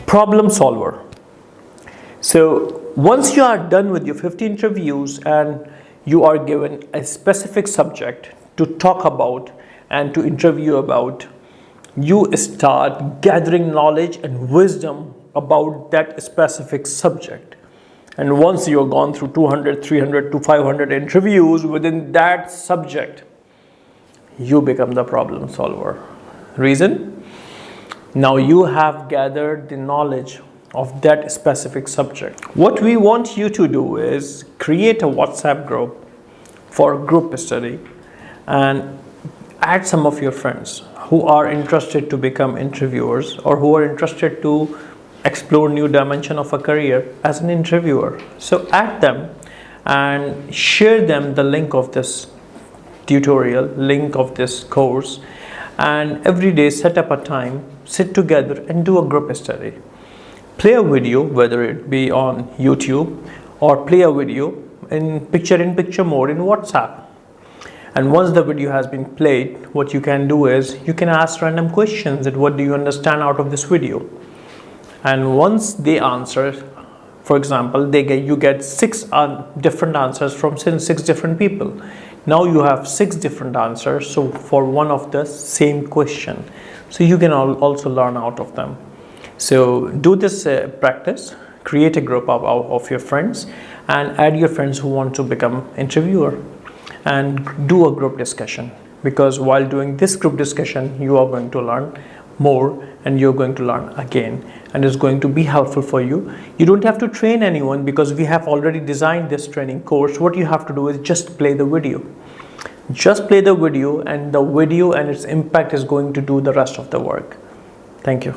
Problem solver. So once you are done with your 50 interviews and you are given a specific subject to talk about and to interview about, you start gathering knowledge and wisdom about that specific subject. And once you've gone through 200, 300 to 500 interviews within that subject, you become the problem solver. Reason? Now you have gathered the knowledge of that specific subject. What we want you to do is create a WhatsApp group for group study and add some of your friends who are interested to become interviewers or who are interested to explore new dimension of a career as an interviewer. So add them and share them the link of this tutorial, link of this course, and every day set up a time, sit together and do a group study. Play a video, whether it be on YouTube or play a video in picture mode in WhatsApp. And once the video has been played, what you can do is you can ask random questions that what do you understand out of this video. And once they answer, for example, you get 6 different answers from 6 different people. Now you have 6 different answers, so for one of the same question. So you can also learn out of them. So do this practice, create a group of your friends and add your friends who want to become interviewer and do a group discussion, because while doing this group discussion you are going to learn more and you're going to learn again, and it's going to be helpful for you. You don't have to train anyone because we have already designed this training course. What you have to do is just play the video. Just play the video, and the video and its impact is going to do the rest of the work. Thank you.